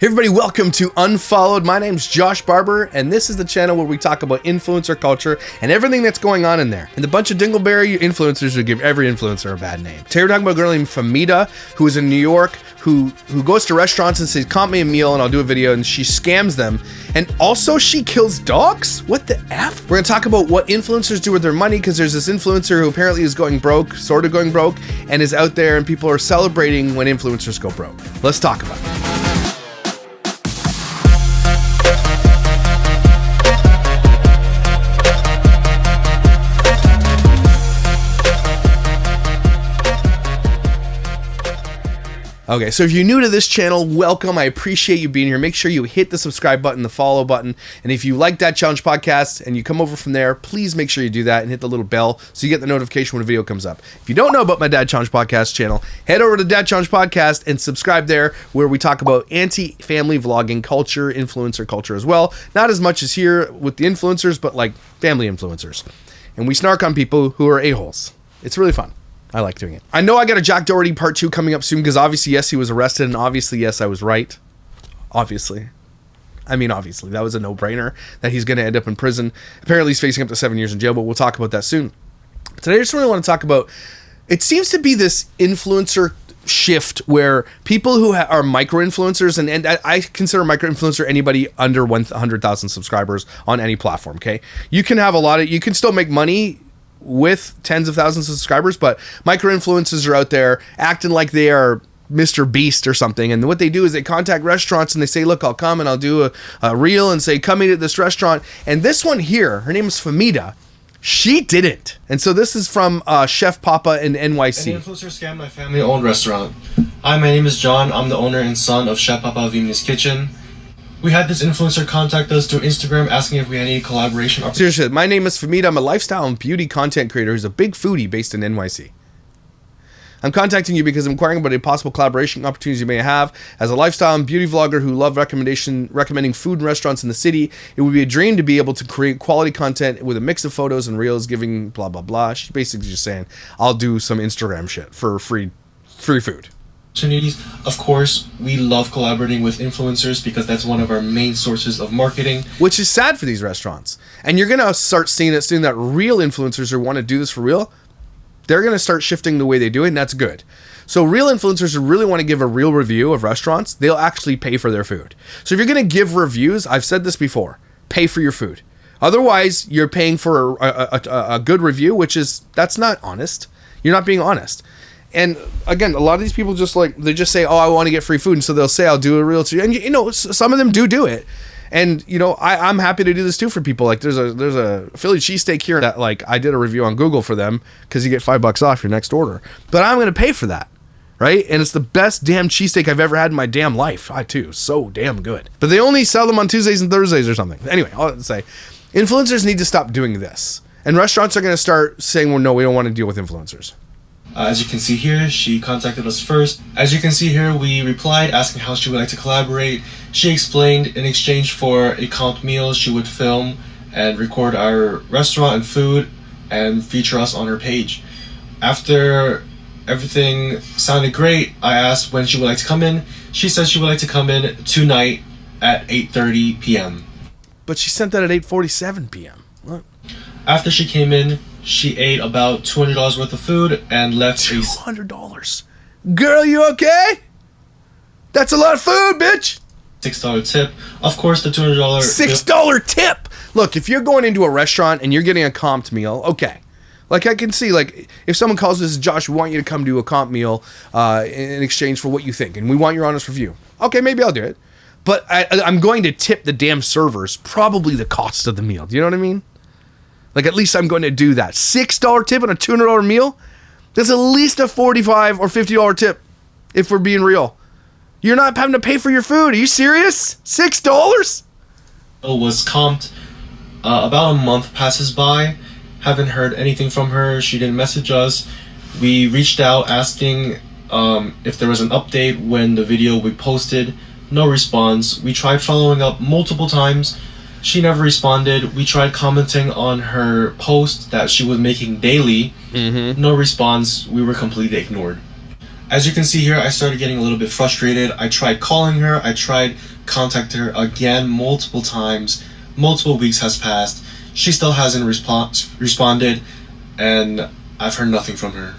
Hey everybody, welcome to Unfollowed. My name's Josh Barber, and this is the channel where we talk about influencer culture and everything that's going on in there. And the bunch of dingleberry influencers who give every influencer a bad name. Today we're talking about a girl named Famida, who is in New York, who goes to restaurants and says, comp me a meal and I'll do a video, and she scams them. And also she kills dogs? What the F? We're gonna talk about what influencers do with their money, because there's this influencer who apparently is going broke, sort of going broke, and is out there and people are celebrating when influencers go broke. Let's talk about it. Okay, so if you're new to this channel, welcome. I appreciate you being here. Make sure you hit the subscribe button, the follow button. And if you like Dad Challenge Podcast and you come over from there, please make sure you do that and hit the little bell so you get the notification when a video comes up. If you don't know about my Dad Challenge Podcast channel, head over to Dad Challenge Podcast and subscribe there, where we talk about anti-family vlogging culture, influencer culture as well. Not as much as here with the influencers, but like family influencers. And we snark on people who are a-holes. It's really fun. I like doing it. I know I got a Jack Doherty part 2 coming up soon, because obviously, yes, he was arrested, and obviously, yes, I was right. Obviously. I mean, obviously. That was a no-brainer that he's going to end up in prison. Apparently, he's facing up to 7 years in jail, but we'll talk about that soon. Today, I just really want to talk about, it seems to be this influencer shift where people who are micro-influencers, and I consider micro-influencer anybody under 100,000 subscribers on any platform, okay? You can have you can still make money with tens of thousands of subscribers, but micro-influencers are out there acting like they are Mr. Beast or something, and what they do is they contact restaurants and they say, look, I'll come and I'll do a reel and say, come eat at this restaurant. And this one here, her name is Famida, she didn't. And so this is from Chef Papa in NYC. An influencer scammed my family-owned restaurant. Hi, my name is John. I'm the owner and son of Chef Papa Vimni's Kitchen. We had this influencer contact us through Instagram asking if we had any collaboration opportunities. Seriously, my name is Famida. I'm a lifestyle and beauty content creator who's a big foodie based in NYC. I'm contacting you because I'm inquiring about a possible collaboration opportunities you may have. As a lifestyle and beauty vlogger who love recommending food and restaurants in the city, it would be a dream to be able to create quality content with a mix of photos and reels giving blah, blah, blah. She's basically just saying, I'll do some Instagram shit for free food. Of course, we love collaborating with influencers because that's one of our main sources of marketing. Which is sad for these restaurants. And you're going to start seeing it soon that real influencers who want to do this for real, they're going to start shifting the way they do it, and that's good. So real influencers who really want to give a real review of restaurants, they'll actually pay for their food. So if you're going to give reviews, I've said this before, pay for your food. Otherwise, you're paying for a good review, that's not honest. You're not being honest. And again, a lot of these people they just say, oh, I want to get free food. And so they'll say, I'll do a reel too. And you know, some of them do it. And you know, I'm happy to do this too for people. Like there's a Philly cheesesteak here that I did a review on Google for them because you get $5 off your next order. But I'm going to pay for that. Right? And it's the best damn cheesesteak I've ever had in my damn life. I too. So damn good. But they only sell them on Tuesdays and Thursdays or something. Anyway, I'll say influencers need to stop doing this. And restaurants are going to start saying, well, no, we don't want to deal with influencers. As you can see here, she contacted us first. As you can see here, we replied asking how she would like to collaborate. She explained in exchange for a comp meal, she would film and record our restaurant and food and feature us on her page. After everything sounded great, I asked when she would like to come in. She said she would like to come in tonight at 8:30 p.m. But she sent that at 8:47 p.m. What? After she came in, she ate about $200 worth of food and left $200. Girl, you okay? That's a lot of food, bitch. $6 tip. Of course, the $200 $6 tip. Look, if you're going into a restaurant and you're getting a comped meal, okay. Like I can see, if someone calls us, Josh, we want you to come do a comp meal in exchange for what you think, and we want your honest review. Okay, maybe I'll do it. But I'm going to tip the damn servers probably the cost of the meal. Do you know what I mean? Like, at least I'm going to do that. $6 tip on a $200 meal? That's at least a $45 or $50 tip, if we're being real. You're not having to pay for your food. Are you serious? $6? Was comped. About a month passes by. Haven't heard anything from her. She didn't message us. We reached out asking if there was an update when the video we posted. No response. We tried following up multiple times. She never responded. We tried commenting on her post that she was making daily. No response. We were completely ignored. As you can see here, I started getting a little bit frustrated. I tried calling her, I tried contacting her again multiple times. Multiple weeks has passed. She still hasn't responded, and I've heard nothing from her.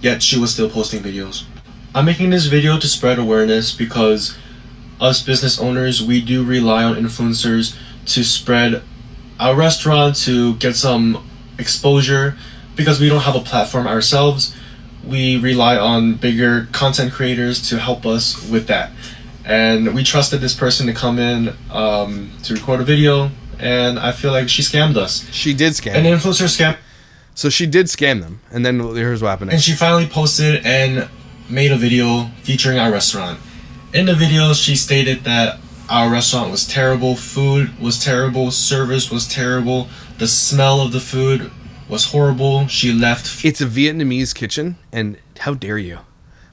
Yet she was still posting videos. I'm making this video to spread awareness because us business owners, we do rely on influencers to spread our restaurant, to get some exposure, because we don't have a platform ourselves. We rely on bigger content creators to help us with that. And we trusted this person to come in to record a video, and I feel like she scammed us. She did scam. An influencer scam. So she did scam them, and then here's what happened. And she finally posted and made a video featuring our restaurant. In the video, she stated that our restaurant was terrible, food was terrible, service was terrible, the smell of the food was horrible. She left. It's a Vietnamese kitchen, and how dare you?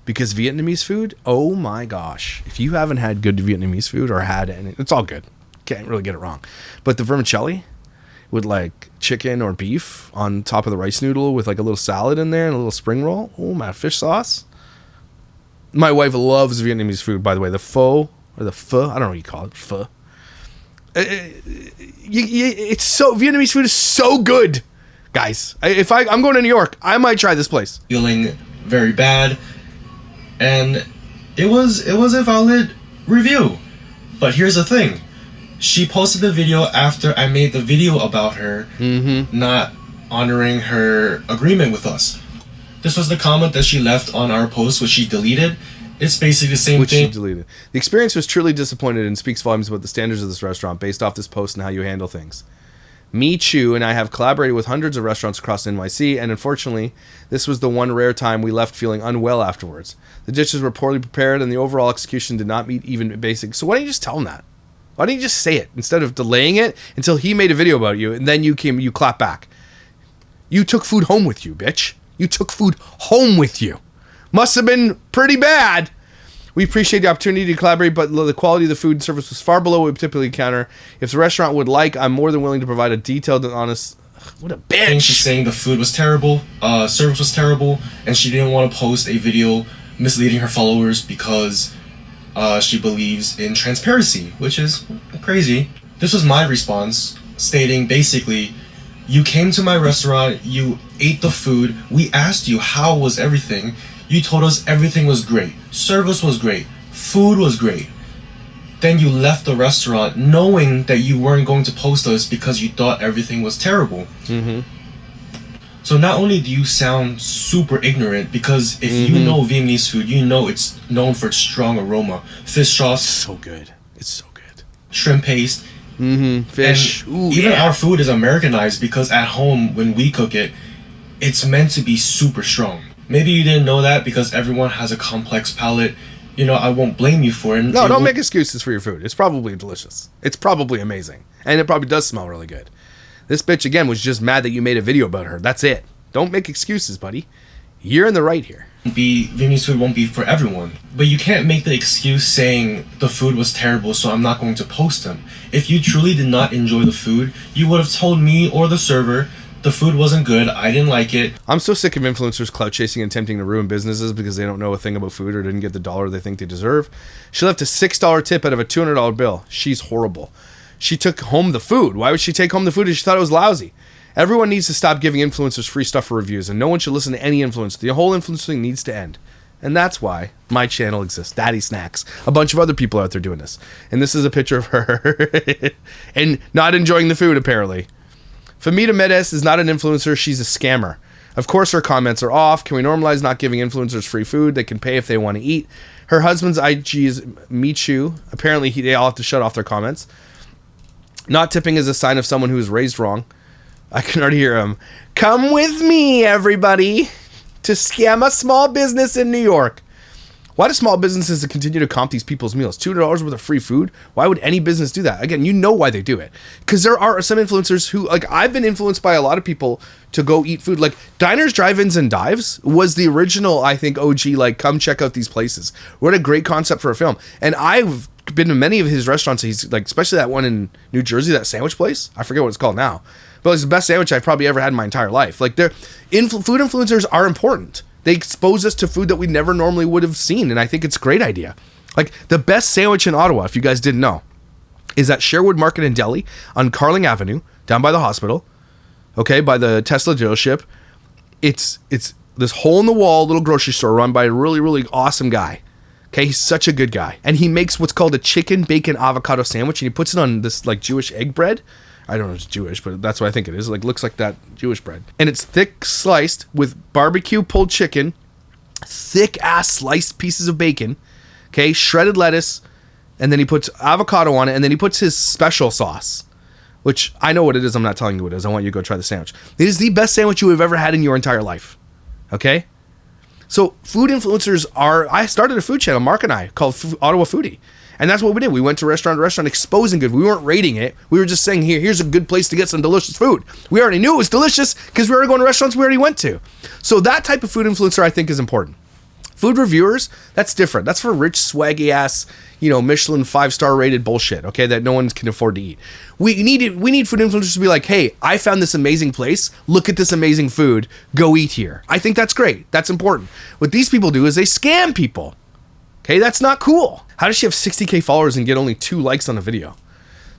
Because Vietnamese food, oh my gosh. If you haven't had good Vietnamese food or had any, it's all good. Can't really get it wrong. But the vermicelli with like chicken or beef on top of the rice noodle with like a little salad in there and a little spring roll. Oh my, fish sauce. My wife loves Vietnamese food, by the way. The pho, or the pho, I don't know what you call it, pho. It's so, Vietnamese food is so good, guys. If I'm going to New York, I might try this place. Feeling very bad, and it was a valid review. But here's the thing. She posted the video after I made the video about her not honoring her agreement with us. This was the comment that she left on our post, which she deleted. It's basically the same thing. She deleted. The experience was truly disappointed and speaks volumes about the standards of this restaurant based off this post and how you handle things. Me, Chu, and I have collaborated with hundreds of restaurants across NYC, and unfortunately, this was the one rare time we left feeling unwell afterwards. The dishes were poorly prepared, and the overall execution did not meet even basic. So why don't you just tell him that? Why don't you just say it instead of delaying it until he made a video about you, and then you clap back? You took food home with you, bitch. You took food home with you. Must have been pretty bad. We appreciate the opportunity to collaborate, but the quality of the food and service was far below what we typically encounter. If the restaurant would like, I'm more than willing to provide a detailed and honest... What a bitch! She's saying the food was terrible, service was terrible, and she didn't want to post a video misleading her followers because she believes in transparency, which is crazy. This was my response, stating basically, you came to my restaurant, you ate the food, we asked you how was everything, you told us everything was great, service was great, food was great. Then you left the restaurant knowing that you weren't going to post us because you thought everything was terrible. So not only do you sound super ignorant, because if you know Vietnamese food, you know it's known for its strong aroma. Fish sauce. So good. It's so good. Shrimp paste. Fish. And even our food is Americanized because at home, when we cook it, it's meant to be super strong. Maybe you didn't know that because everyone has a complex palate. You know, I won't blame you for it. No, don't make excuses for your food. It's probably delicious. It's probably amazing. And it probably does smell really good. This bitch, again, was just mad that you made a video about her. That's it. Don't make excuses, buddy. You're in the right here. Vietnamese food won't be for everyone. But you can't make the excuse saying the food was terrible, so I'm not going to post them. If you truly did not enjoy the food, you would have told me or the server the food wasn't good, I didn't like it. I'm so sick of influencers clout chasing and attempting to ruin businesses because they don't know a thing about food or didn't get the dollar they think they deserve. She left a $6 tip out of a $200 bill. She's horrible. She took home the food. Why would she take home the food if she thought it was lousy? Everyone needs to stop giving influencers free stuff for reviews, and no one should listen to any influencer. The whole influencing needs to end. And that's why my channel exists, Daddy Snacks. A bunch of other people out there doing this. And this is a picture of her and not enjoying the food, apparently. Famita Medes is not an influencer, she's a scammer. Of course her comments are off. Can we normalize not giving influencers free food? They can pay if they want to eat. Her husband's IG is Michu. Apparently they all have to shut off their comments. Not tipping is a sign of someone who was raised wrong. I can already hear him. Come with me, everybody, to scam a small business in New York. Why do small businesses continue to comp these people's meals? $2 worth of free food? Why would any business do that? Again, you know why they do it. Because there are some influencers who, like, I've been influenced by a lot of people to go eat food. Like, Diners, Drive-Ins, and Dives was the original, I think, OG, like, come check out these places. What a great concept for a film. And I've been to many of his restaurants. He's, like, especially that one in New Jersey, that sandwich place. I forget what it's called now. But it's the best sandwich I've probably ever had in my entire life. Like, food influencers are important. They expose us to food that we never normally would have seen, and I think it's a great idea. Like, the best sandwich in Ottawa, if you guys didn't know, is at Sherwood Market and Deli on Carling Avenue, down by the hospital, okay, by the Tesla dealership. It's this hole-in-the-wall little grocery store run by a really, really awesome guy. Okay, he's such a good guy. And he makes what's called a chicken, bacon, avocado sandwich, and he puts it on this, like, Jewish egg bread. I don't know if it's Jewish, but that's what I think it is. Like, looks like that Jewish bread. And it's thick sliced with barbecue pulled chicken, thick-ass sliced pieces of bacon, okay, shredded lettuce, and then he puts avocado on it, and then he puts his special sauce, which I know what it is. I'm not telling you what it is. I want you to go try the sandwich. It is the best sandwich you have ever had in your entire life, okay? So food influencers I started a food channel, Mark and I, called Ottawa Foodie. And that's what we did. We went to restaurant to restaurant exposing good. We weren't rating it. We were just saying, here's a good place to get some delicious food. We already knew it was delicious because we were going to restaurants we already went to. So that type of food influencer I think is important. Food reviewers, that's different. That's for rich, swaggy ass, Michelin 5-star rated bullshit, okay, that no one can afford to eat. We need food influencers to be like, hey, I found this amazing place. Look at this amazing food. Go eat here. I think that's great. That's important. What these people do is they scam people. Okay, that's not cool. How does she have 60K followers and get only 2 likes on a video?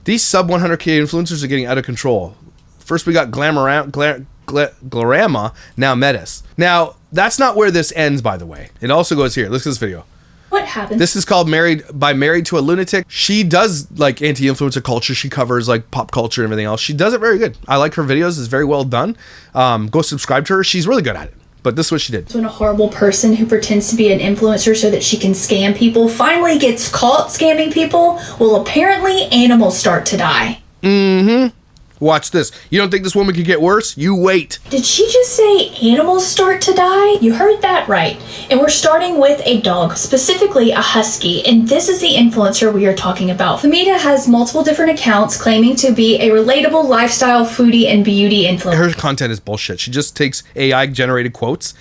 These sub 100K influencers are getting out of control. First we got Glamorama, now Metis. Now, that's not where this ends, by the way. It also goes here. Listen to this video. What happened? This is called Married to a Lunatic. She does like anti-influencer culture. She covers like pop culture and everything else. She does it very good. I like her videos. It's very well done. Go subscribe to her. She's really good at it. But this is what she did. When a horrible person who pretends to be an influencer so that she can scam people finally gets caught scamming people, well, apparently animals start to die. Mm-hmm. Watch this. You don't think this woman could get worse? You wait. Did she just say animals start to die? You heard that right. And we're starting with a dog, specifically a husky. And this is the influencer we are talking about. Famita has multiple different accounts claiming to be a relatable lifestyle, foodie, and beauty influencer. Her content is bullshit. She just takes AI generated quotes,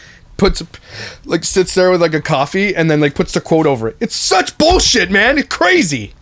sits there with like a coffee, and then like puts the quote over it. It's such bullshit, man. It's crazy.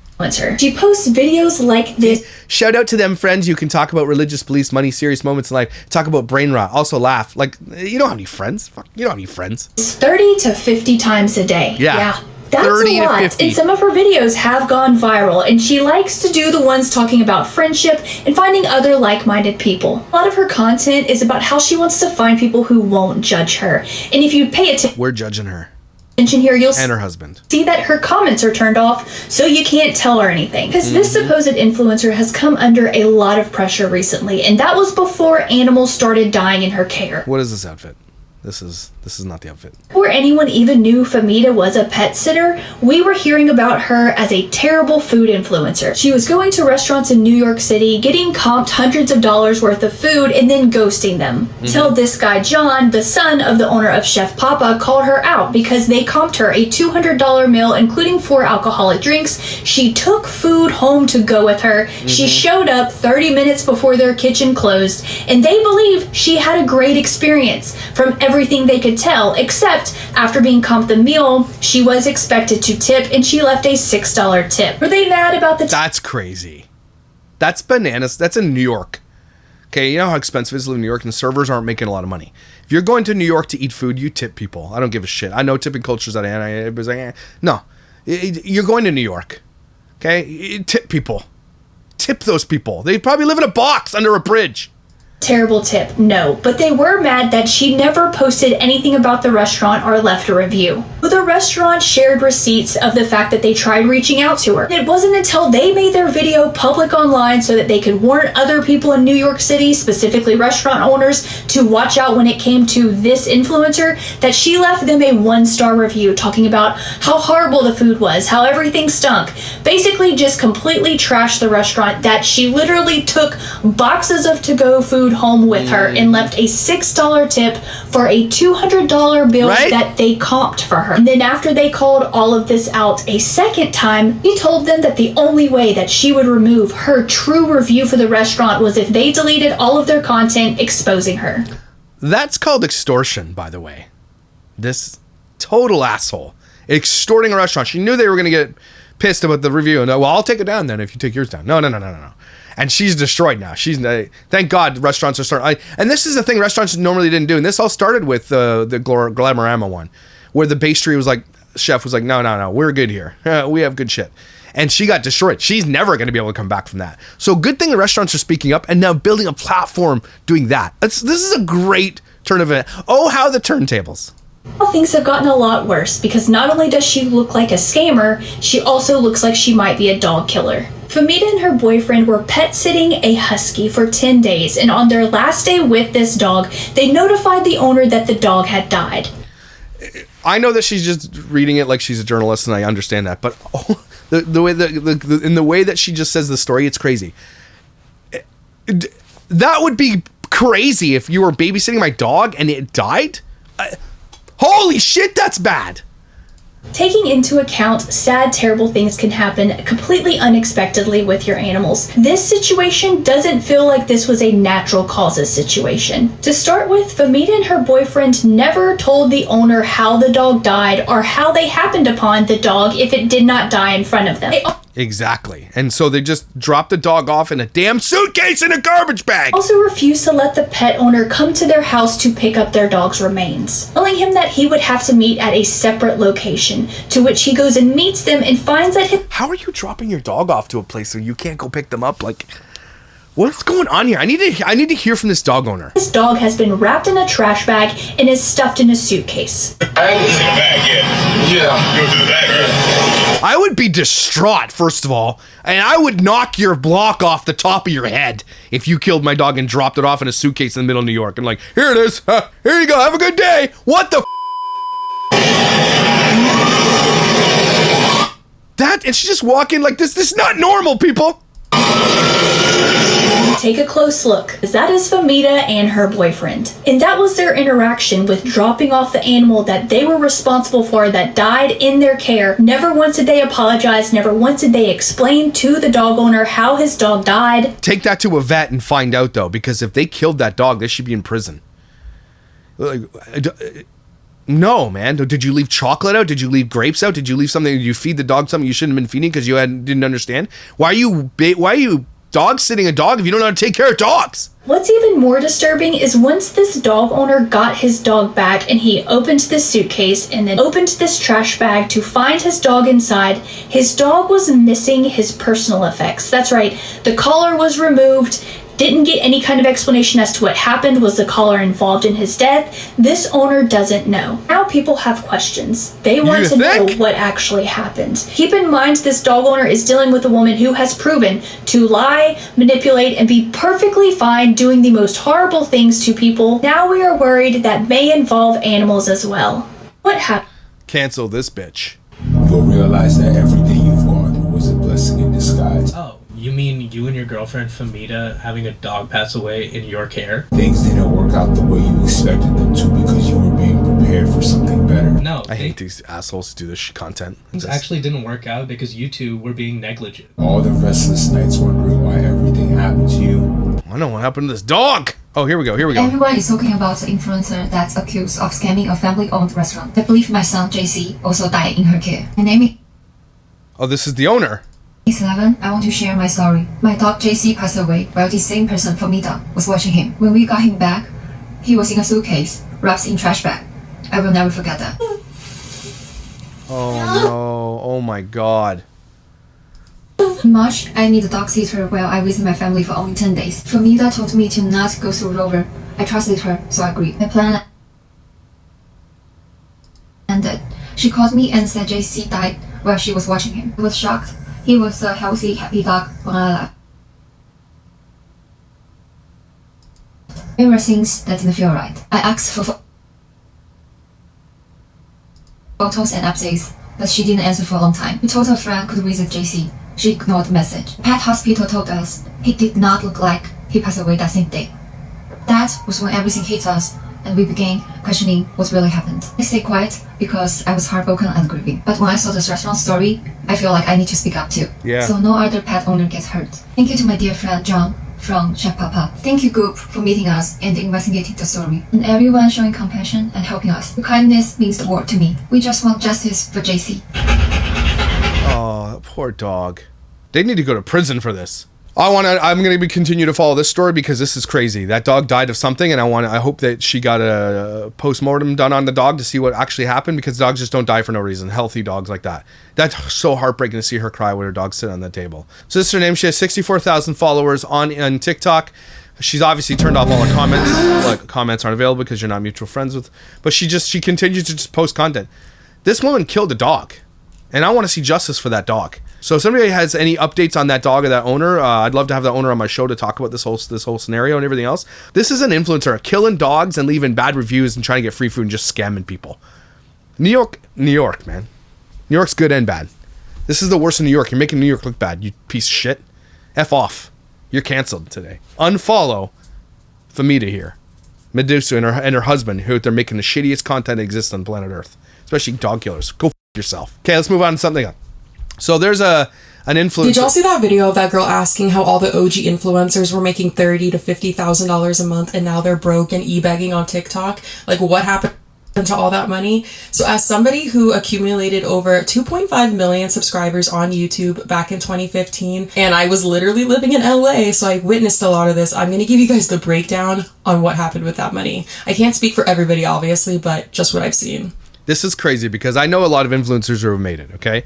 She posts videos like this. Shout out to them friends. You can talk about religious beliefs, money, serious moments in life. Talk about brain rot. Also laugh. Like, you don't have any friends. Fuck, you don't have any friends. 30 to 50 times a day. Yeah. That's 30 a lot. to 50. And some of her videos have gone viral, and she likes to do the ones talking about friendship and finding other like-minded people. A lot of her content is about how she wants to find people who won't judge her. And if you pay attention, we're judging her. Here, you'll and her husband. See that her comments are turned off, so you can't tell her anything. Because this supposed influencer has come under a lot of pressure recently, and that was before animals started dying in her care. What is this outfit? This is not the outfit. Before anyone even knew Famita was a pet sitter, we were hearing about her as a terrible food influencer. She was going to restaurants in New York City, getting comped hundreds of dollars worth of food, and then ghosting them. Till this guy John, the son of the owner of Chef Papa, called her out because they comped her a $200 meal, including 4 alcoholic drinks. She took food home to go with her. She showed up 30 minutes before their kitchen closed, and they believe she had a great experience. From everything they could tell, except after being comped the meal, she was expected to tip, and she left a $6 tip. Were they mad about the That's crazy. That's bananas. That's in New York. Okay, you know how expensive it is to live in New York, and servers aren't making a lot of money. If you're going to New York to eat food, you tip people. I don't give a shit. I know tipping culture's at hand. Everybody's like, no. You're going to New York. Okay? Tip people. Tip those people. They probably live in a box under a bridge. terrible tip? No, but they were mad that she never posted anything about the restaurant or left a review. The restaurant shared receipts of the fact that they tried reaching out to her. It wasn't until they made their video public online so that they could warn other people in New York City, specifically restaurant owners, to watch out when it came to this influencer, that she left them a 1-star review talking about how horrible the food was, how everything stunk. Basically just completely trashed the restaurant, that she literally took boxes of to-go food home with her and left a $6 tip for a $200 bill that they comped for her. And then after they called all of this out a second time, he told them that the only way that she would remove her true review for the restaurant was if they deleted all of their content exposing her. That's called extortion, by the way. This total asshole extorting a restaurant. She knew they were going to get pissed about the review. And well, I'll take it down then if you take yours down. No. And she's destroyed now. Thank God restaurants are starting. And this is the thing restaurants normally didn't do. And this all started with the Glamorama one, where the pastry was like, chef was like, no, we're good here. We have good shit. And she got destroyed. She's never going to be able to come back from that. So good thing the restaurants are speaking up and now building a platform doing that. This is a great turn of it. Oh, how the turntables. Things have gotten a lot worse because not only does she look like a scammer, she also looks like she might be a dog killer. Famita and her boyfriend were pet sitting a husky for 10 days, and on their last day with this dog, they notified the owner that the dog had died. I know that she's just reading it like she's a journalist, and I understand that, but the way that she just says the story, it's crazy. That would be crazy if you were babysitting my dog and it died. Holy shit, that's bad. Taking into account sad, terrible things can happen completely unexpectedly with your animals. This situation doesn't feel like this was a natural causes situation. To start with, Famita and her boyfriend never told the owner how the dog died or how they happened upon the dog if it did not die in front of them. Exactly. And so they just dropped the dog off in a damn suitcase in a garbage bag. Also refused to let the pet owner come to their house to pick up their dog's remains, telling him that he would have to meet at a separate location, to which he goes and meets them and finds that How are you dropping your dog off to a place so you can't go pick them up? Like, what's going on here? I need to hear from this dog owner. This dog has been wrapped in a trash bag and is stuffed in a suitcase. I would be distraught, first of all, and I would knock your block off the top of your head if you killed my dog and dropped it off in a suitcase in the middle of New York. And like, here it is. Here you go. Have a good day. What the that? And she just walk in like this. This is not normal, people. Take a close look, because that is Famita and her boyfriend. And that was their interaction with dropping off the animal that they were responsible for that died in their care. Never once did they apologize, never once did they explain to the dog owner how his dog died. Take that to a vet and find out, though, because if they killed that dog, they should be in prison. No, man. Did you leave chocolate out? Did you leave grapes out? Did you leave something? Did you feed the dog something you shouldn't have been feeding because you didn't understand? Why are you dog sitting a dog if you don't know how to take care of dogs? What's even more disturbing is once this dog owner got his dog back and he opened this suitcase and then opened this trash bag to find his dog inside, his dog was missing his personal effects. That's right, the collar was removed. Didn't get any kind of explanation as to what happened. Was the collar involved in his death? This owner doesn't know. Now people have questions. They want to know what actually happened. Keep in mind this dog owner is dealing with a woman who has proven to lie, manipulate, and be perfectly fine doing the most horrible things to people. Now we are worried that may involve animals as well. What happened? Cancel this bitch. You'll realize that everything you've gone through was a blessing in disguise. Oh. You mean you and your girlfriend Famita having a dog pass away in your care? Things didn't work out the way you expected them to because you were being prepared for something better. No. I hate these assholes who do this content. Things actually didn't work out because you two were being negligent. All the restless nights wondering why everything happened to you. I know what happened to this dog. Oh, here we go. Everyone is talking about the influencer that's accused of scamming a family-owned restaurant. I believe my son JC also died in her care. Her name is... Oh, this is the owner. He's 11. I want to share my story. My dog JC passed away while the same person, Famita, was watching him. When we got him back, he was in a suitcase, wrapped in trash bag. I will never forget that. Oh no. Oh my god. In March, I need a dog sitter while I visit my family for only 10 days. Famita told me to not go through Rover. I trusted her, so I agreed. My plan ended. She called me and said JC died while she was watching him. I was shocked. He was a healthy, happy dog when I left. There were things that didn't feel right. I asked for photos and updates, but she didn't answer for a long time. We told her friend could visit JC. She ignored the message. Pet hospital told us he did not look like he passed away that same day. That was when everything hit us, and we began questioning what really happened. I stayed quiet because I was heartbroken and grieving. But when I saw this restaurant story, I feel like I need to speak up too. Yeah. So no other pet owner gets hurt. Thank you to my dear friend John from Chef Papa. Thank you group for meeting us and investigating the story. And everyone showing compassion and helping us. Your kindness means the world to me. We just want justice for JC. Oh, Poor dog. They need to go to prison for this. I'm going to continue to follow this story because this is crazy. That dog died of something, and I hope that she got a post-mortem done on the dog to see what actually happened, because dogs just don't die for no reason. Healthy dogs like that. That's so heartbreaking to see her cry when her dog's sitting on the table. So this is her name. She has 64,000 followers on TikTok. She's obviously turned off all the comments. Like, comments aren't available because you're not mutual friends with. But she continues to just post content. This woman killed a dog, and I want to see justice for that dog. So if somebody has any updates on that dog or that owner, I'd love to have that owner on my show to talk about this whole scenario and everything else. This is an influencer killing dogs and leaving bad reviews and trying to get free food and just scamming people. New York, man. New York's good and bad. This is the worst in New York. You're making New York look bad, you piece of shit. F off. You're canceled today. Unfollow Famita here. Medusa and her husband, who they're making the shittiest content that exists on planet Earth. Especially dog killers. Go f yourself. Okay, let's move on to something else. So there's an influencer. Did y'all see that video of that girl asking how all the OG influencers were making $30,000 to $50,000 a month and now they're broke and e-begging on TikTok? Like, what happened to all that money? So as somebody who accumulated over 2.5 million subscribers on YouTube back in 2015, and I was literally living in LA, so I witnessed a lot of this, I'm going to give you guys the breakdown on what happened with that money. I can't speak for everybody, obviously, but just what I've seen. This is crazy because I know a lot of influencers who have made it, okay?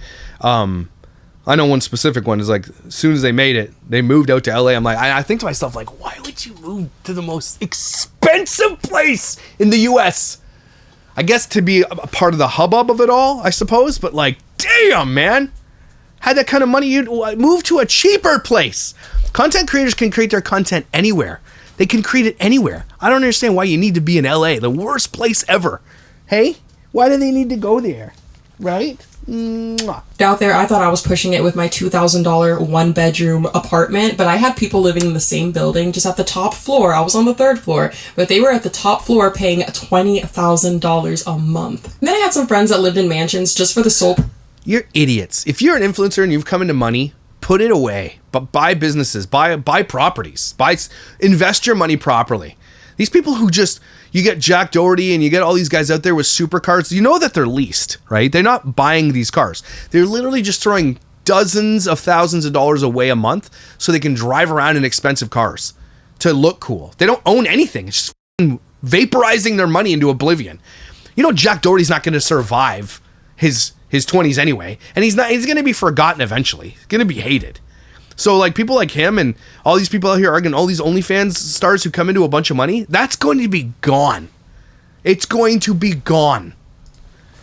I know one specific one is like, as soon as they made it, they moved out to LA. I'm like, I think to myself, like, why would you move to the most expensive place in the US? I guess to be a part of the hubbub of it all, I suppose. But like, damn, man. Had that kind of money, you'd move to a cheaper place. Content creators can create their content anywhere. They can create it anywhere. I don't understand why you need to be in LA, the worst place ever. Hey? Why do they need to go there? Right? Mwah. Out there, I thought I was pushing it with my $2,000 one-bedroom apartment, but I had people living in the same building, just at the top floor. I was on the third floor, but they were at the top floor paying $20,000 a month. And then I had some friends that lived in mansions just for the sole... You're idiots. If you're an influencer and you've come into money, put it away. But buy businesses, buy properties, invest your money properly. These people who just... You get Jack Doherty and you get all these guys out there with supercars. You know that they're leased, right? They're not buying these cars. They're literally just throwing dozens of thousands of dollars away a month so they can drive around in expensive cars to look cool. They don't own anything. It's just vaporizing their money into oblivion. You know, Jack Doherty's not going to survive his 20s anyway. And he's going to be forgotten eventually. He's going to be hated. So like people like him and all these people out here arguing, all these OnlyFans stars who come into a bunch of money, that's going to be gone. It's going to be gone.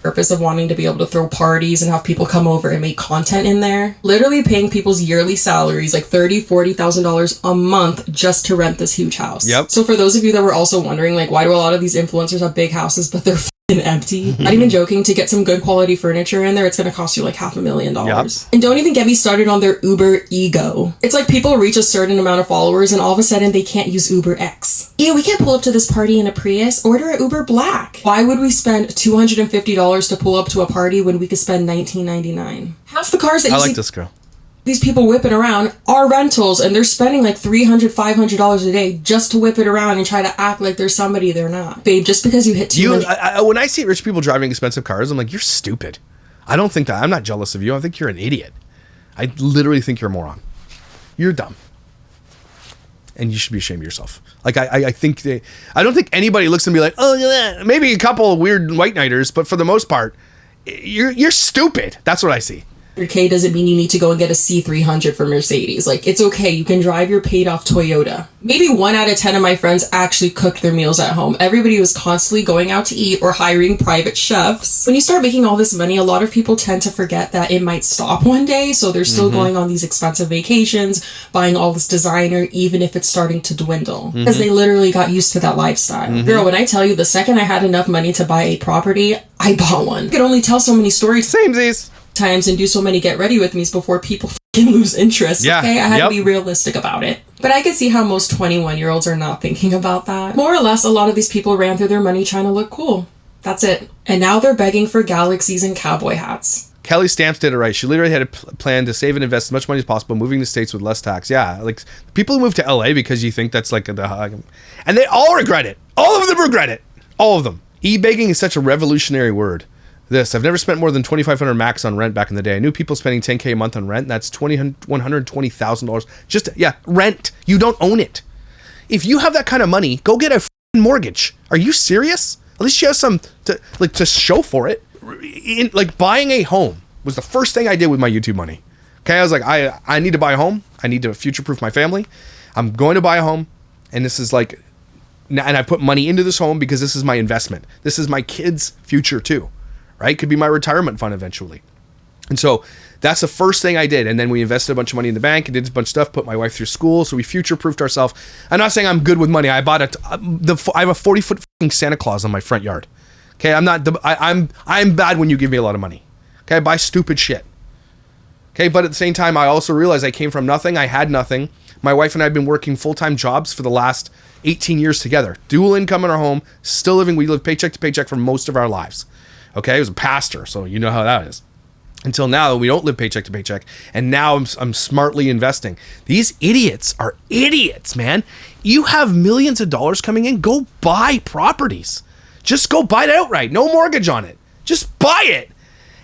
Purpose of wanting to be able to throw parties and have people come over and make content in there. Literally paying people's yearly salaries, like $30,000, $40,000 a month just to rent this huge house. Yep. So for those of you that were also wondering, like, why do a lot of these influencers have big houses but they're empty? Not even joking, to get some good quality furniture in there, it's going to cost you like $500,000. Yep. And don't even get me started on their Uber ego. It's like people reach a certain amount of followers and all of a sudden they can't use Uber X. Yeah, we can't pull up to this party in a Prius. Order an Uber Black. Why would we spend $250 to pull up to a party when we could spend $19.99? Half the cars that you see this girl. These people whipping around are rentals, and they're spending like $300, $500 a day just to whip it around and try to act like they're somebody they're not. Babe, just because you hit when I see rich people driving expensive cars, I'm like, you're stupid. I don't think that. I'm not jealous of you. I think you're an idiot. I literally think you're a moron. You're dumb. And you should be ashamed of yourself. Like, I think I don't think anybody looks and be like, oh, yeah, maybe a couple of weird white knighters, but for the most part, you're stupid. That's what I see. $100K doesn't mean you need to go and get a C300 for Mercedes. Like, it's okay. You can drive your paid off Toyota. Maybe 1 out of 10 of my friends actually cooked their meals at home. Everybody was constantly going out to eat or hiring private chefs. When you start making all this money, a lot of people tend to forget that it might stop one day. So they're still going on these expensive vacations, buying all this designer, even if it's starting to dwindle. Because they literally got used to that lifestyle. Girl, when I tell you, the second I had enough money to buy a property, I bought one. I could only tell so many stories. Samesies. Times and do so many get ready with me's before people lose interest. Yeah. Okay, I had to be realistic about it. But I could see how most 21-year-olds are not thinking about that. More or less, a lot of these people ran through their money trying to look cool. That's it. And now they're begging for galaxies and cowboy hats. Kelly Stamps did it right. She literally had a plan to save and invest as much money as possible, moving to states with less tax. Yeah, like people who move to LA because you think that's like and they all regret it. All of them regret it. All of them. E-begging is such a revolutionary word This, I've never spent more than $2,500 max on rent back in the day. I knew people spending $10K a month on rent. That's $120,000. Just, yeah, rent. You don't own it. If you have that kind of money, go get a f***ing mortgage. Are you serious? At least you have some to show for it. Like buying a home was the first thing I did with my YouTube money. Okay, I was like, I need to buy a home. I need to future-proof my family. I'm going to buy a home, and this is like, and I put money into this home because this is my investment. This is my kids' future too, right? Could be my retirement fund eventually. And so that's the first thing I did. And then we invested a bunch of money in the bank and did a bunch of stuff, put my wife through school. So we future-proofed ourselves. I'm not saying I'm good with money. I bought I have a 40-foot Santa Claus on my front yard. Okay, I'm bad when you give me a lot of money. Okay, I buy stupid shit. Okay, but at the same time, I also realized I came from nothing. I had nothing. My wife and I have been working full-time jobs for the last 18 years together. Dual income in our home, still living. We live paycheck to paycheck for most of our lives. Okay, I was a pastor, so you know how that is. Until now, we don't live paycheck to paycheck, and now I'm smartly investing. These idiots are idiots, man. You have millions of dollars coming in. Go buy properties. Just go buy it outright. No mortgage on it. Just buy it.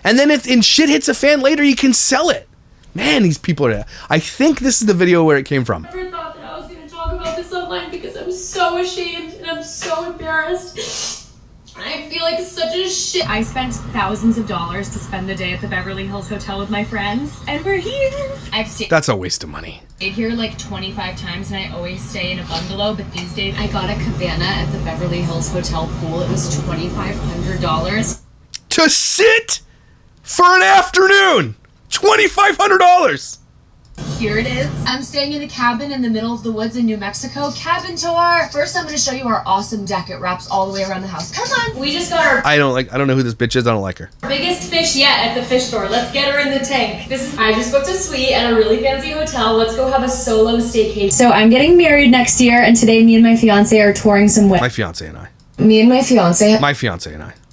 And then if shit hits a fan later, you can sell it. Man, these people are... I think this is the video where it came from. I never thought that I was going to talk about this online because I'm so ashamed and I'm so embarrassed. I feel like such a shit. I spent thousands of dollars to spend the day at the Beverly Hills Hotel with my friends, and we're here. I've stayed That's a waste of money. here like 25 times, and I always stay in a bungalow, but these days I got a cabana at the Beverly Hills Hotel pool. It was $2,500. To sit for an afternoon! $2,500! Here it is. I'm staying in a cabin in the middle of the woods in New Mexico. Cabin tour! First, I'm going to show you our awesome deck. It wraps all the way around the house. Come on! We just got our I don't know who this bitch is. I don't like her. biggest fish yet at the fish store. Let's get her in the tank. I just booked a suite at a really fancy hotel. Let's go have a solo staycation. So I'm getting married next year, and today me and my fiance are touring some My fiance and I. Me and my fiance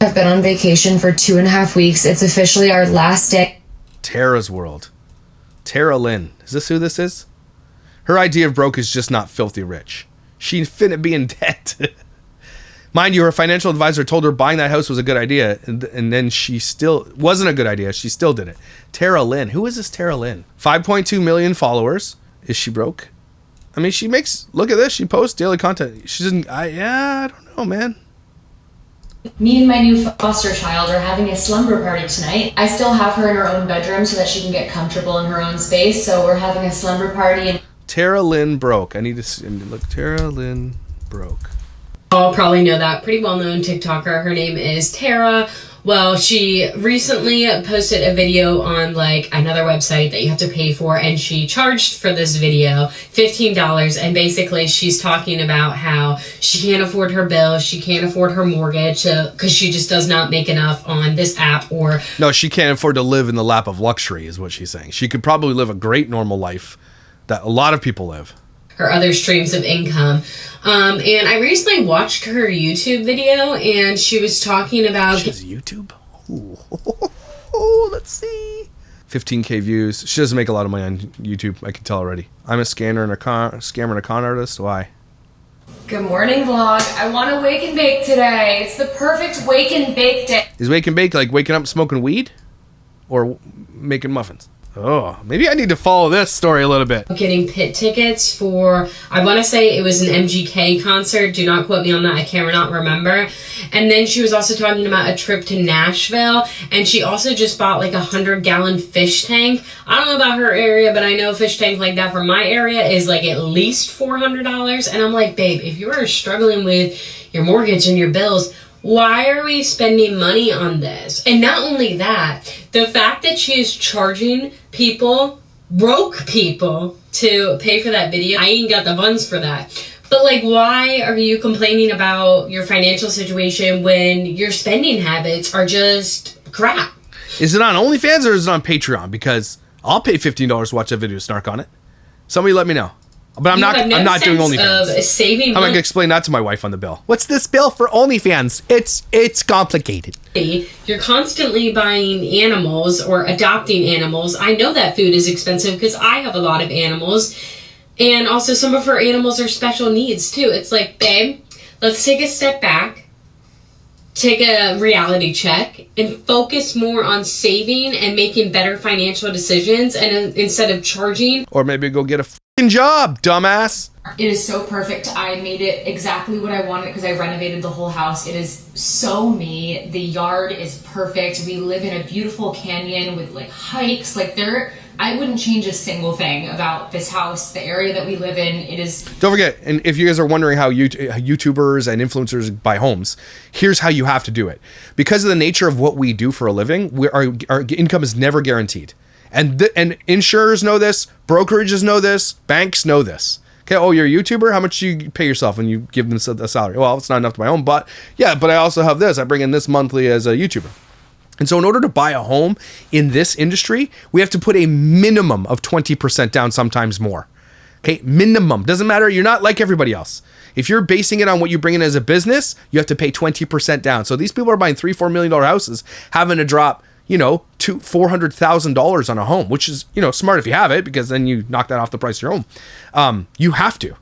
have been on vacation for 2.5 weeks. It's officially our last day. Tara's World. Tara Lynn. Is this who this is? Her idea of broke is just not filthy rich. She finna be in debt. Mind you, her financial advisor told her buying that house was a good idea, and then she still wasn't a good idea. She still did it. Tara Lynn. Who is this Tara Lynn? 5.2 million followers. Is she broke? I mean, she makes... Look at this. She posts daily content. She doesn't... I don't know, man. Me and my new foster child are having a slumber party tonight. I still have her in her own bedroom so that she can get comfortable in her own space. So we're having a slumber party. And Tara Lynn broke. I need to look. Tara Lynn broke. All probably know that pretty well-known TikToker. Her name is Tara. Well, she recently posted a video on like another website that you have to pay for, and she charged for this video $15, and basically she's talking about how she can't afford her bill, she can't afford her mortgage because she just does not make enough on this app. Or no, she can't afford to live in the lap of luxury is what she's saying. She could probably live a great normal life that a lot of people live. Her other streams of income. And I recently watched her YouTube video, and she was talking about... She has YouTube? Ooh. Let's see. 15K views. She doesn't make a lot of money on YouTube, I can tell already. I'm a scammer and a con artist. Why? good morning vlog. I want to wake and bake today. It's the perfect wake and bake day. Is wake and bake like waking up smoking weed? Or making muffins? Oh, maybe I need to follow this story a little bit. Getting pit tickets for, I want to say it was an MGK concert. Do not quote me on that. I cannot remember. And then she was also talking about a trip to Nashville. And she also just bought like a 100-gallon fish tank. I don't know about her area, but I know a fish tank like that for my area is like at least $400. And I'm like, babe, if you are struggling with your mortgage and your bills, why are we spending money on this? And not only that, the fact that she is charging people, broke people, to pay for that video, I ain't got the funds for that. But like, why are you complaining about your financial situation when your spending habits are just crap? Is it on OnlyFans or is it on Patreon? Because I'll pay $15 to watch that video snark on it. Somebody let me know. But I'm not doing OnlyFans. Saving I'm gonna explain that to my wife on the bill. What's this bill for OnlyFans? It's complicated. You're constantly buying animals or adopting animals. I know that food is expensive because I have a lot of animals. And also some of her animals are special needs too. It's like, babe, let's take a step back. take a reality check and focus more on saving and making better financial decisions, and instead of charging. Or maybe go get a fucking job, dumbass. It is so perfect. I made it exactly what I wanted because I renovated the whole house. It is so me. The yard is perfect. We live in a beautiful canyon with like hikes. Like I wouldn't change a single thing about this house, the area that we live in. It is. Don't forget, and if you guys are wondering how YouTubers and influencers buy homes, here's how you have to do it. Because of the nature of what we do for a living, our income is never guaranteed. And insurers know this, brokerages know this, banks know this. Okay, oh, you're a YouTuber? How much do you pay yourself when you give them a salary? Well, it's not enough to my own, but yeah, but I also have this. I bring in this monthly as a YouTuber. And so in order to buy a home in this industry, we have to put a minimum of 20% down, sometimes more. Okay, minimum. Doesn't matter. You're not like everybody else. If you're basing it on what you bring in as a business, you have to pay 20% down. So these people are buying $3-4 million houses, having to drop, $400,000 on a home, which is, smart if you have it, because then you knock that off the price of your home. You have to.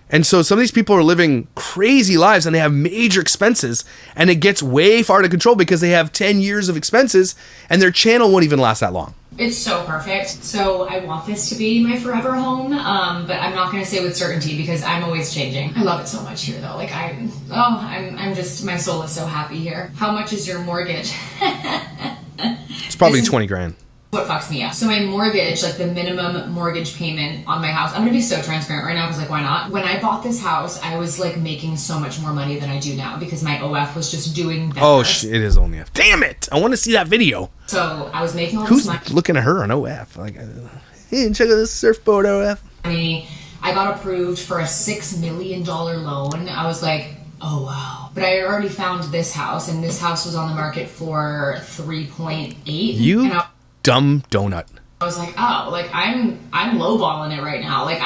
And so some of these people are living crazy lives and they have major expenses, and it gets way far out of control because they have 10 years of expenses and their channel won't even last that long. It's so perfect. So I want this to be my forever home, but I'm not going to say with certainty because I'm always changing. I love it so much here though. Like I'm just, my soul is so happy here. How much is your mortgage? It's probably 20 grand. What fucks me up. So my mortgage, like the minimum mortgage payment on my house, I'm gonna be so transparent right now because why not? When I bought this house, I was like making so much more money than I do now because my OF was just doing better. Oh, it is only F. Damn it! I want to see that video. So I was making all Who's this money. looking at her on OF? Like, hey, check out this surfboard OF. I got approved for a $6 million loan. I was like, oh wow. But I had already found this house, and this house was on the market for 3.8. You dumb donut. I was like, oh, like I'm lowballing it right now. Like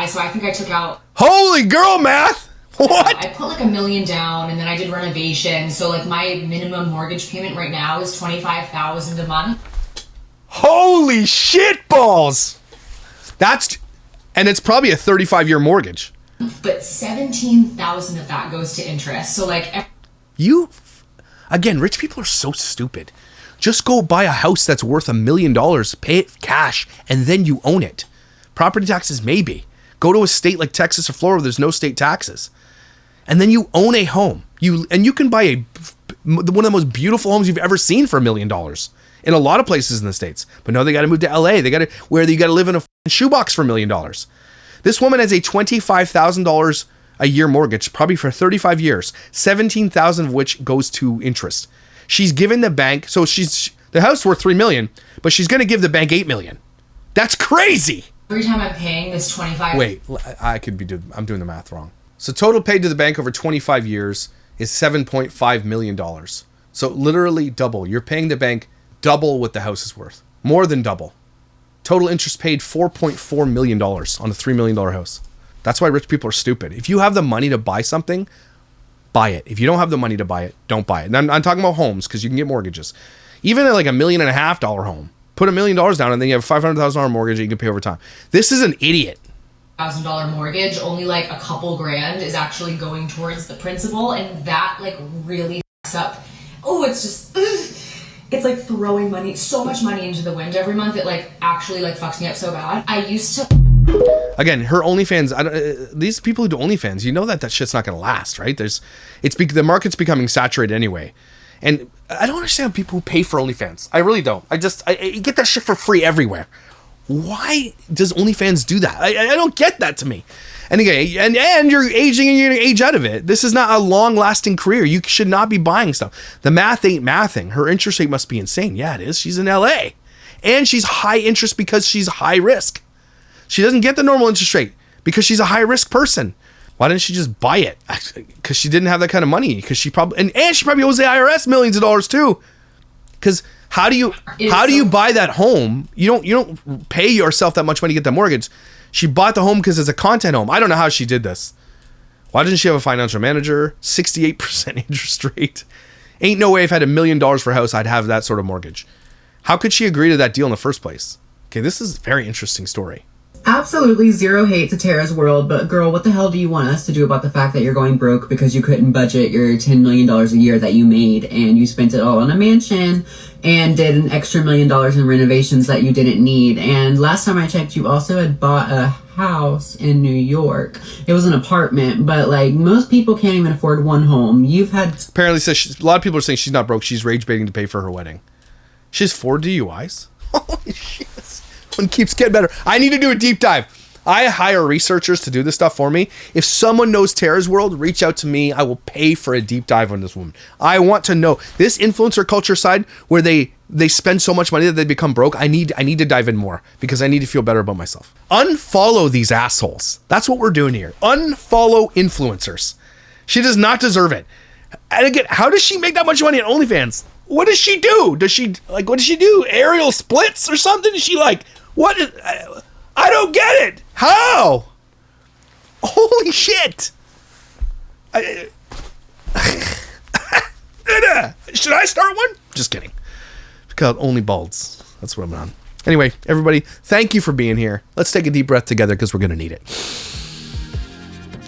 so I think I took out. Holy girl math! What? I put like $1 million down, and then I did renovation. So like my minimum mortgage payment right now is $25,000 a month. Holy shit balls! And it's probably a 35-year mortgage. But $17,000 of that goes to interest. So like again, rich people are so stupid. Just go buy a house that's worth $1 million, pay it cash, and then you own it. Property taxes, maybe. Go to a state like Texas or Florida, there's no state taxes. And then you own a home. You can buy one of the most beautiful homes you've ever seen for $1 million in a lot of places in the States. But no, they got to move to LA. You got to live in a shoebox for $1 million. This woman has a $25,000 a year mortgage, probably for 35 years, $17,000 of which goes to interest. She's given the bank, so the house is worth $3 million, but she's going to give the bank $8 million. That's crazy. Every time I'm paying this $25,000. Wait, I'm doing the math wrong. So total paid to the bank over 25 years is $7.5 million. So literally double. You're paying the bank double what the house is worth. More than double. Total interest paid $4.4 million on a $3 million house. That's why rich people are stupid. If you have the money to buy something, buy it. If you don't have the money to buy it, don't buy it. And I'm talking about homes because you can get mortgages. Even at like $1.5 million home, put $1 million down and then you have a $500,000 mortgage that you can pay over time. This is an idiot. $1,000 mortgage, only like a couple grand is actually going towards the principal, and that like really fucks up. Oh, it's just it's like throwing so much money into the wind every month. It like actually like fucks me up so bad. I used to. Again, her OnlyFans. These people who do OnlyFans, you know that shit's not gonna last, right? The market's becoming saturated anyway, and I don't understand people who pay for OnlyFans. I really don't. I get that shit for free everywhere. Why does OnlyFans do that? I don't get that to me. And again, and you're aging and you're gonna age out of it. This is not a long-lasting career. You should not be buying stuff. The math ain't mathing. Her interest rate must be insane. Yeah, it is. She's in LA. And she's high interest because she's high risk. She doesn't get the normal interest rate because she's a high risk person. Why didn't she just buy it? Because she didn't have that kind of money. Because she probably and she probably owes the IRS millions of dollars too. Because how do you buy that home? You don't pay yourself that much money to get that mortgage. She bought the home because it's a content home. I don't know how she did this. Why didn't she have a financial manager? 68% interest rate. Ain't no way if I had $1 million for a house, I'd have that sort of mortgage. How could she agree to that deal in the first place? Okay, this is a very interesting story. Absolutely zero hate to Tara's world, but girl, what the hell do you want us to do about the fact that you're going broke because you couldn't budget your $10 million a year that you made and you spent it all on a mansion and did an extra $1 million in renovations that you didn't need? And last time I checked, you also had bought a house in New York. It was an apartment, but like most people can't even afford one home. You've had... Apparently, a lot of people are saying she's not broke. She's rage baiting to pay for her wedding. She has 4 DUIs? Holy shit. One keeps getting better. I need to do a deep dive. I hire researchers to do this stuff for me. If someone knows Tara's world, reach out to me. I will pay for a deep dive on this woman. I want to know this influencer culture side where they spend so much money that they become broke. I need to dive in more because I need to feel better about myself. Unfollow these assholes. That's what we're doing here. Unfollow influencers. She does not deserve it. And again, how does she make that much money on OnlyFans? What does she do? What does she do? Aerial splits or something? Is she like, what? I don't get it. How? Holy shit. Should I start one? Just kidding. It's called Only Balds. That's what I'm on. Anyway, everybody, thank you for being here. Let's take a deep breath together because we're going to need it.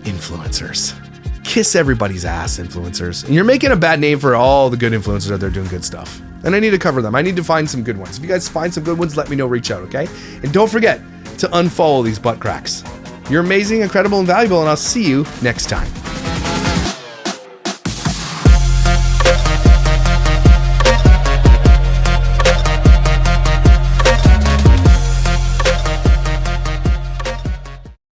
Influencers. Kiss everybody's ass, influencers. And you're making a bad name for all the good influencers out there doing good stuff. And I need to cover them. I need to find some good ones. If you guys find some good ones, let me know. Reach out, okay? And don't forget to unfollow these butt cracks. You're amazing, incredible, and valuable, and I'll see you next time.